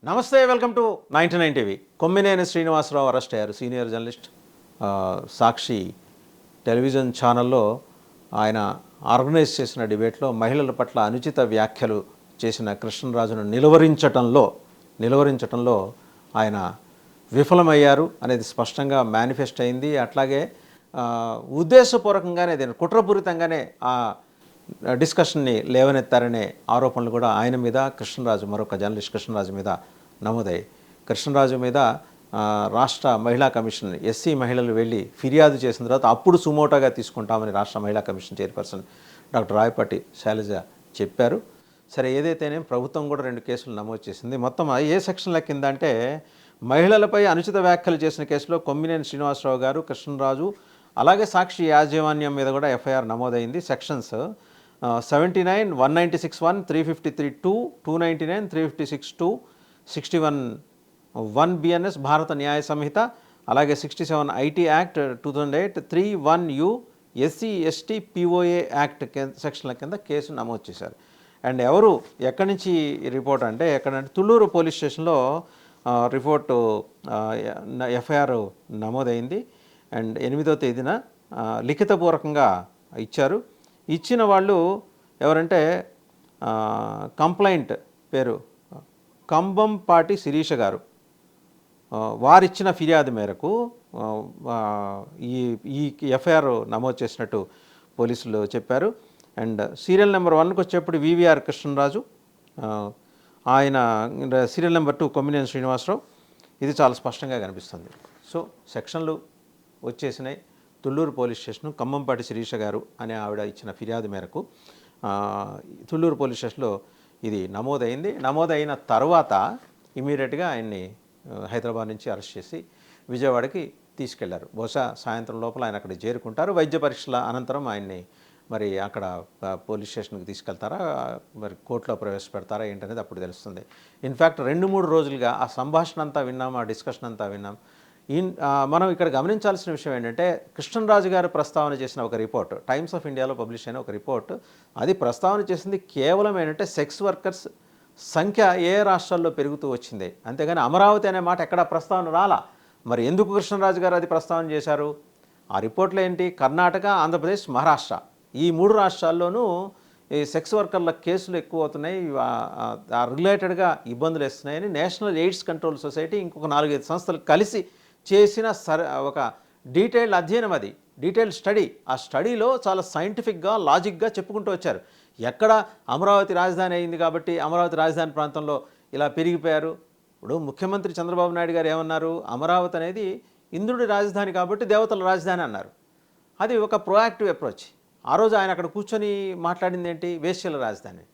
నమస్తే, welcome to 99 TV. Kommineni Srinivasarao arrest అయ్యారు. Senior journalist, Sakshi television ఛానల్లో ఆయన ఆర్గనైజ్ చేసిన డిబేట్లో మహిళల పట్ల అనుచిత వ్యాఖ్యలు చేసిన కృష్ణరాజును నిలువరించటంలో ఆయన విఫలమయ్యారు అనేది స్పష్టంగా మేనిఫెస్ట్ అయింది. అట్లాగే ఉద్దేశపూర్వకంగానే, దీన్ని కుట్రపూరితంగానే ఆ డిస్కషన్ని లేవనెత్తారనే ఆరోపణలు కూడా ఆయన మీద, కృష్ణరాజు, మరొక జర్నలిస్ట్ కృష్ణరాజు మీద నమోదయ్యాయి. కృష్ణరాజు మీద రాష్ట్ర మహిళా కమిషన్ ఎస్సీ మహిళలు వెళ్ళి ఫిర్యాదు చేసిన తర్వాత అప్పుడు సుమోటోగా తీసుకుంటామని రాష్ట్ర మహిళా commission chairperson doctor Rayapati Sailaja చెప్పారు. సరే, ఏదైతేనే ప్రభుత్వం కూడా 2 కేసులు నమోదు చేసింది. మొత్తం ఏ సెక్షన్ల కింద అంటే, మహిళలపై అనుచిత వ్యాఖ్యలు చేసిన కేసులో కొమ్మినేని శ్రీనివాసరావు గారు, కృష్ణరాజు, అలాగే సాక్షి యాజమాన్యం మీద కూడా ఎఫ్ఐఆర్ నమోదైంది. సెక్షన్స్ 79, 196(1), 353(2), 299, 356(2), 61(1) BNS భారత న్యాయ సంహిత, అలాగే 67 IT act 2008, 3(1)U SC ST POA act సెక్షన్ల కింద కేసు నమోదు చేశారు. అండ్ ఎవరు ఎక్కడి నుంచి రిపోర్ట్ అంటే, ఎక్కడంటే తుళ్ళూరు పోలీస్ స్టేషన్లో రిపోర్టు ఎఫ్ఐఆర్ నమోదైంది. అండ్ 8వ తేదీన లిఖితపూర్వకంగా ఇచ్చారు. ఇచ్చిన వాళ్ళు ఎవరంటే, కంప్లైంట్ పేరు కంబంపాటి శిరీష గారు. వారిచ్చిన ఫిర్యాదు మేరకు ఈ ఎఫ్ఐఆర్ నమోదు చేసినట్టు పోలీసులు చెప్పారు. అండ్ సీరియల్ నెంబర్ 1కి వచ్చేప్పుడు వివిఆర్ కృష్ణరాజు, ఆయన సీరియల్ నెంబర్ 2 కొమ్మినేని శ్రీనివాసరావు. ఇది చాలా స్పష్టంగా కనిపిస్తుంది. సో సెక్షన్లు వచ్చేసినాయి. తుళ్ళూరు పోలీస్ స్టేషన్ కంబంపాటి శిరీష గారు అనే ఆవిడ ఇచ్చిన ఫిర్యాదు మేరకు తుళ్ళూరు పోలీస్ స్టేషన్లో ఇది నమోదైంది. నమోదైన తర్వాత ఇమీడియట్గా ఆయన్ని హైదరాబాద్ నుంచి అరెస్ట్ చేసి విజయవాడకి తీసుకెళ్లారు. బహుశా సాయంత్రం లోపల ఆయన అక్కడ చేరుకుంటారు. వైద్య పరీక్షల అనంతరం ఆయన్ని మరి అక్కడ పోలీస్ స్టేషన్కి తీసుకెళ్తారా, మరి కోర్టులో ప్రవేశపెడతారా ఏంటనేది అప్పుడు తెలుస్తుంది. ఇన్ఫ్యాక్ట్ 2-3 రోజులుగా ఆ సంభాషణ అంతా విన్నాం, ఆ డిస్కషన్ అంతా విన్నాం. మనం ఇక్కడ గమనించాల్సిన విషయం ఏంటంటే, కృష్ణరాజు గారు ప్రస్తావన చేసిన ఒక రిపోర్ట్, టైమ్స్ ఆఫ్ ఇండియాలో పబ్లిష్ అయిన ఒక రిపోర్ట్, అది ప్రస్తావన చేసింది కేవలం ఏంటంటే సెక్స్ వర్కర్స్ సంఖ్య ఏ రాష్ట్రాల్లో పెరుగుతూ వచ్చింది, అంతేగాని అమరావతి అనే మాట ఎక్కడా ప్రస్తావన రాలా. మరి ఎందుకు కృష్ణరాజు గారు అది ప్రస్తావన చేశారు? ఆ రిపోర్ట్లో ఏంటి, కర్ణాటక, ఆంధ్రప్రదేశ్, మహారాష్ట్ర ఈ 3 రాష్ట్రాల్లోనూ ఈ సెక్స్ వర్కర్ల కేసులు ఎక్కువ అవుతున్నాయి, రిలేటెడ్గా ఇబ్బందులు వస్తున్నాయని నేషనల్ ఎయిడ్స్ కంట్రోల్ సొసైటీ ఇంకొక 4-5 సంస్థలు కలిసి చేసిన ఒక డీటెయిల్డ్ అధ్యయనం, అది డీటెయిల్డ్ స్టడీ. ఆ స్టడీలో చాలా సైంటిఫిక్గా, లాజిక్గా చెప్పుకుంటూ వచ్చారు. ఎక్కడ అమరావతి రాజధాని అయింది కాబట్టి అమరావతి రాజధాని ప్రాంతంలో ఇలా పెరిగిపోయారు. ఇప్పుడు ముఖ్యమంత్రి చంద్రబాబు నాయుడు గారు ఏమన్నారు, అమరావతి అనేది ఇంద్రుడి రాజధాని కాబట్టి దేవతల రాజధాని అన్నారు. అది ఒక ప్రొయాక్టివ్ అప్రోచ్. ఆ రోజు ఆయన అక్కడ కూర్చొని మాట్లాడింది ఏంటి, వేశ్యల రాజధాని.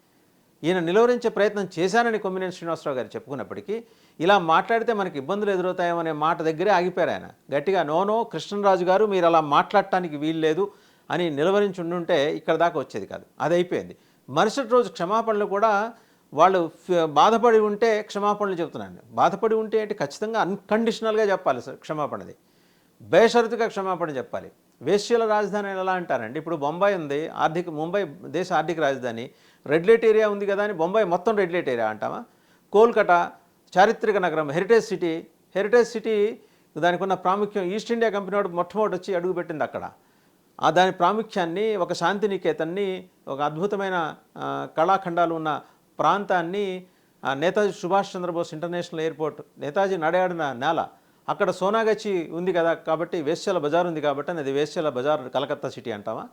ఈయన నిలువరించే ప్రయత్నం చేశానని కొమ్మినేని శ్రీనివాసరావు గారు చెప్పుకున్నప్పటికీ, ఇలా మాట్లాడితే మనకి ఇబ్బందులు ఎదురవుతాయేమనే మాట దగ్గరే ఆగిపోయారు. ఆయన గట్టిగా నో కృష్ణరాజు గారు మీరు అలా మాట్లాడటానికి వీలు లేదు అని నిలువరించి ఉండుంటే ఇక్కడ దాకా వచ్చేది కాదు. అది అయిపోయింది. మరుసటి రోజు క్షమాపణలు కూడా వాళ్ళు బాధపడి ఉంటే క్షమాపణలు చెబుతున్నాను. బాధపడి ఉంటే ఏంటి, ఖచ్చితంగా అన్కండిషనల్గా చెప్పాలి సార్ క్షమాపణది, బేషరతుగా క్షమాపణ చెప్పాలి. వేశ్యల రాజధాని ఎలా అంటారండి? ఇప్పుడు బొంబాయి ఉంది, ముంబై దేశ ఆర్థిక రాజధాని, రెడ్ లైట్ ఏరియా ఉంది కదా అని బొంబాయి మొత్తం రెడ్ లైట్ ఏరియా అంటామా? కోల్కతా చారిత్రక నగరం, హెరిటేజ్ సిటీ దానికి ఉన్న ప్రాముఖ్యం, ఈస్ట్ ఇండియా కంపెనీ వాడు మొట్టమొదటి వచ్చి అడుగుపెట్టింది అక్కడ. దాని ప్రాముఖ్యాన్ని, ఒక శాంతినికేతన్ని, ఒక అద్భుతమైన కళాఖండాలు ఉన్న ప్రాంతాన్ని, నేతాజీ సుభాష్ చంద్రబోస్ ఇంటర్నేషనల్ ఎయిర్పోర్ట్, నేతాజీ నడయాడిన నేల, అక్కడ సోనాగచి ఉంది కదా కాబట్టి, వేశ్యల బజార్ ఉంది కాబట్టి అది వేశ్యల బజార్ కలకత్తా సిటీ అంటావా?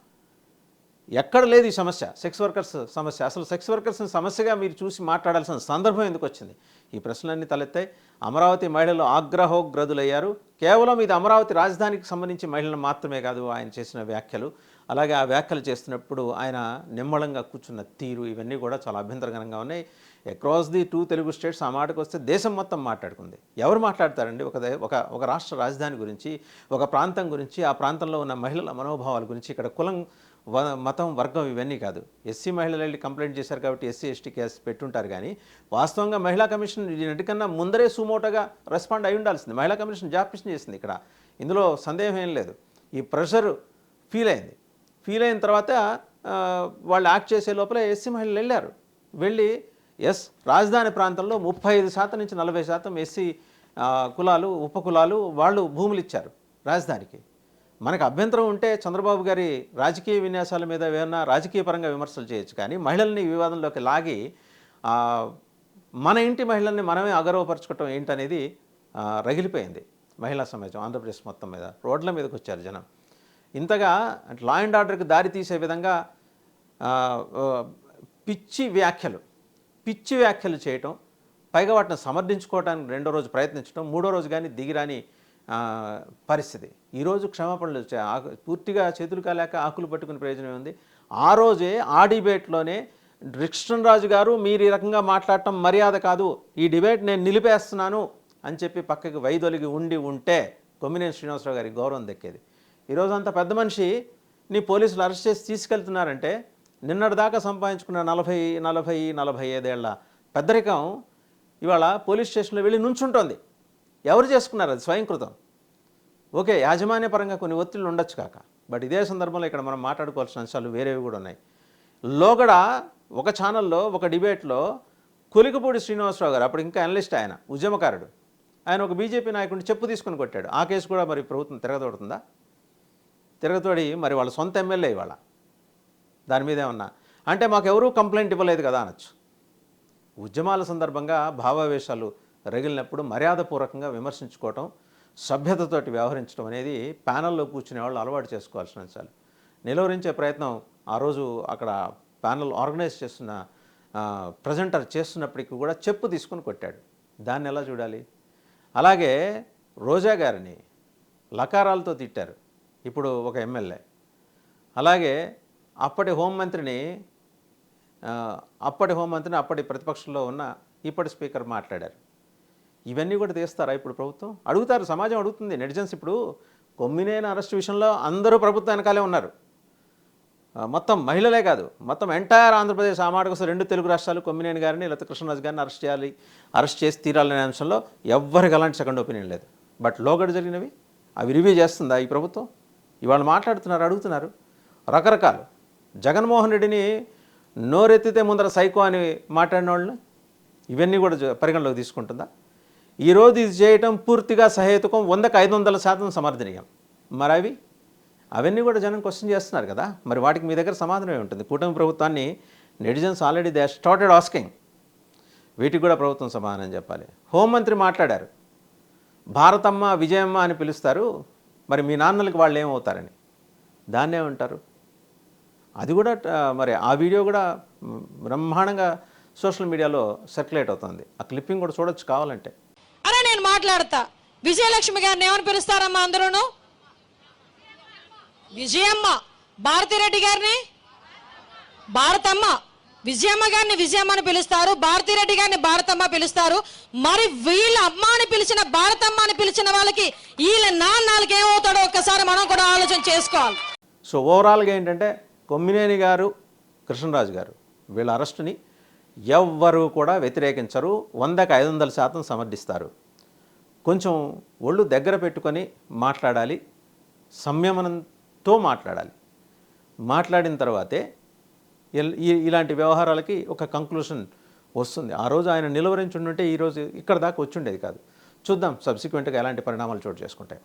ఎక్కడ లేదు ఈ సమస్య, సెక్స్ వర్కర్స్ సమస్య. అసలు సెక్స్ వర్కర్స్ సమస్యగా మీరు చూసి మాట్లాడాల్సిన సందర్భం ఎందుకు వచ్చింది? ఈ ప్రశ్నలన్నీ తలెత్తాయి. అమరావతి మహిళలు ఆగ్రహోగ్రదులయ్యారు. కేవలం ఇది అమరావతి రాజధానికి సంబంధించి మహిళలు మాత్రమే కాదు ఆయన చేసిన వ్యాఖ్యలు, అలాగే ఆ వ్యాఖ్యలు చేస్తున్నప్పుడు ఆయన నిమ్మళంగా కూర్చున్న తీరు, ఇవన్నీ కూడా చాలా అభ్యంతరకరంగా ఉన్నాయి. అక్రాస్ ది 2 తెలుగు స్టేట్స్ ఆ మాటకు వస్తే దేశం మొత్తం మాట్లాడుకుంది. ఎవరు మాట్లాడతారండి ఒక రాష్ట్ర రాజధాని గురించి, ఒక ప్రాంతం గురించి, ఆ ప్రాంతంలో ఉన్న మహిళల మనోభావాల గురించి? ఇక్కడ కులం, మతం, వర్గం ఇవన్నీ కాదు. ఎస్సీ మహిళలు వెళ్ళి కంప్లైంట్ చేశారు కాబట్టి ఎస్సీ ఎస్టీ కేసు పెట్టుంటారు. కానీ వాస్తవంగా మహిళా కమిషన్ వీటికన్నా ముందరే సుమోటోగా రెస్పాండ్ అయి ఉండాల్సింది. మహిళా కమిషన్ జాప్యం చేసింది ఇక్కడ, ఇందులో సందేహం ఏం లేదు. ఈ ప్రెషర్ ఫీల్ అయిన తర్వాత వాళ్ళు యాక్ట్ చేసే లోపల ఎస్సీ మహిళలు వెళ్ళి ఎస్, రాజధాని ప్రాంతంలో 35% నుంచి 40% ఎస్సీ కులాలు, ఉపకులాలు వాళ్ళు భూములు ఇచ్చారు రాజధానికి. మనకు అభ్యంతరం ఉంటే చంద్రబాబు గారి రాజకీయ విన్యాసాల మీద ఏమన్నా రాజకీయ పరంగా విమర్శలు చేయొచ్చు, కానీ మహిళల్ని వివాదంలోకి లాగి మన ఇంటి మహిళల్ని మనమే అగౌరవపరచుకోవటం ఏంటనేది రగిలిపోయింది మహిళా సమాజం ఆంధ్రప్రదేశ్ మొత్తం మీద. రోడ్ల మీదకి వచ్చారు జనం. ఇంతగా లా అండ్ ఆర్డర్కి దారి తీసే విధంగా పిచ్చి వ్యాఖ్యలు చేయటం, పైగా వాటిని సమర్థించుకోవడానికి రెండో రోజు ప్రయత్నించడం, మూడో రోజు కానీ దిగిరాని పరిస్థితి. ఈరోజు క్షమాపణలు వచ్చాయి. పూర్తిగా చేతులు కాలేక ఆకులు పట్టుకునే ప్రయోజనం ఉంది. ఆ రోజే ఆ డిబేట్లోనే కృష్ణరాజు గారు మీరు ఈ రకంగా మాట్లాడటం మర్యాద కాదు, ఈ డిబేట్ నేను నిలిపేస్తున్నాను అని చెప్పి పక్కకి వైదొలిగి ఉంటే కొమ్మినేని శ్రీనివాసరావు గారికి గౌరవం దక్కేది. ఈరోజు అంత పెద్ద మనిషి నీ పోలీసులు అరెస్ట్ చేసి తీసుకెళ్తున్నారంటే నిన్నటిదాకా సంపాదించుకున్న 45 ఏళ్ల పెద్దరికం ఇవాళ పోలీస్ స్టేషన్లో వెళ్ళి నుంచుంటోంది. ఎవరు చేసుకున్నారు? అది స్వయంకృతం. ఓకే, యాజమాన్యపరంగా కొన్ని ఒత్తిళ్ళు ఉండొచ్చు కాక, బట్ ఇదే సందర్భంలో ఇక్కడ మనం మాట్లాడుకోవాల్సిన అంశాలు వేరేవి కూడా ఉన్నాయి. లోగడ ఒక ఛానల్లో ఒక డిబేట్లో కొలికపూడి శ్రీనివాసరావు గారు, అప్పుడు ఇంకా అనలిస్ట్, ఆయన ఉద్యమకారుడు, ఆయన ఒక బీజేపీ నాయకుడిని చెప్పు తీసుకుని కొట్టాడు. ఆ కేసు కూడా మరి ప్రభుత్వం తిరగతోడుతుందా? తిరగతోడి మరి వాళ్ళ సొంత ఎమ్మెల్యే ఇవాళ దాని మీద ఏమన్నా అంటే మాకెవరూ కంప్లైంట్ ఇవ్వలేదు కదా అనొచ్చు. ఉద్యమాల సందర్భంగా భావావేశాలు రగిలినప్పుడు మర్యాదపూర్వకంగా విమర్శించుకోవటం, సభ్యతతోటి వ్యవహరించడం అనేది ప్యానల్లో కూర్చునే వాళ్ళు అలవాటు చేసుకోవాల్సిన అంశాలు. నిలువరించే ప్రయత్నం ఆ రోజు అక్కడ ప్యానల్ ఆర్గనైజ్ చేస్తున్న ప్రజెంటర్ చేస్తున్నప్పటికీ కూడా చెప్పు తీసుకుని కొట్టాడు. దాన్ని ఎలా చూడాలి? అలాగే రోజా గారిని లకారాలతో తిట్టారు ఇప్పుడు ఒక ఎమ్మెల్యే. అలాగే అప్పటి హోంమంత్రిని అప్పటి ప్రతిపక్షంలో ఉన్న ఇప్పటి స్పీకర్ మాట్లాడారు. ఇవన్నీ కూడా తీస్తారా ఇప్పుడు ప్రభుత్వం? అడుగుతారు, సమాజం అడుగుతుంది, నెటిజన్స్. ఇప్పుడు కొమ్మినేని అరెస్ట్ విషయంలో అందరూ ప్రభుత్వం వెనకాలే ఉన్నారు. మొత్తం మహిళలే కాదు, మొత్తం ఎంటైర్ ఆంధ్రప్రదేశ్ ఆ మాటకు 2 తెలుగు రాష్ట్రాలు కొమ్మినేని గారిని లేకపోతే కృష్ణరాజు గారిని అరెస్ట్ చేసి తీరాలనే అంశంలో ఎవ్వరికి అలాంటి సెకండ్ ఒపీనియన్ లేదు. బట్ లోగడ జరిగినవి అవి రివ్యూ చేస్తుందా ఈ ప్రభుత్వం? ఇవాళ మాట్లాడుతున్నారు, అడుగుతున్నారు రకరకాలు. జగన్మోహన్ రెడ్డిని నోరెత్తితే ముందర సైకో అని మాట్లాడిన వాళ్ళని ఇవన్నీ కూడా పరిగణలోకి తీసుకుంటుందా? ఈరోజు ఇది చేయటం పూర్తిగా సహేతుకం, 100కి 500% సమర్థనీయం. మరి అవన్నీ కూడా జనం క్వశ్చన్ చేస్తున్నారు కదా. మరి వాటికి మీ దగ్గర సమాధానమే ఉంటుంది. కూటమి ప్రభుత్వాన్ని netizens already they started asking. వీటికి కూడా ప్రభుత్వం సమాధానం చెప్పాలి. హోంమంత్రి మాట్లాడారు, భారతమ్మ విజయమ్మ అని పిలుస్తారు, మరి మీ నాన్నలకి వాళ్ళు ఏమవుతారని. దాన్నే ఉంటారు. అది కూడా మరి ఆ వీడియో కూడా బ్రహ్మాండంగా సోషల్ మీడియాలో సర్క్యులేట్ అవుతుంది. ఆ క్లిప్పింగ్ కూడా చూడొచ్చు కావాలంటే. అరే నేను మాట్లాడతా, విజయలక్ష్మి గారిని ఏమని పిలుస్తారమ్మా అందరూను? విజయమ్మ. భారతిరెడ్డి గారిని భారతమ్మ. విజయమ్మ గారిని విజయమ్మ అని పిలుస్తారు, భారతిరెడ్డి గారిని భారతమ్మ పిలుస్తారు. మరి వీళ్ళ అమ్మ అని పిలిచిన, భారతమ్మ అని పిలిచిన వాళ్ళకి వీళ్ళ నాన్నలకి ఏమవుతాడో ఒక్కసారి మనం కూడా ఆలోచన చేసుకోవాలి. సో ఓవరాల్గా ఏంటంటే కొమ్మినేని గారు, కృష్ణరాజు గారు వీళ్ళ అరెస్టుని ఎవ్వరూ కూడా వ్యతిరేకించరు, 100కి 500% సమర్థిస్తారు. కొంచెం ఒళ్ళు దగ్గర పెట్టుకొని మాట్లాడాలి, సంయమనంతో మాట్లాడాలి. మాట్లాడిన తర్వాతే ఇలాంటి వ్యవహారాలకి ఒక కంక్లూషన్ వస్తుంది. ఆ రోజు ఆయన నిలువరించి ఉంటే ఈరోజు ఇక్కడ దాకా వచ్చి ఉండేది కాదు. చూద్దాం సబ్సిక్వెంట్గా ఎలాంటి పరిణామాలు చోటు చేసుకుంటాయి.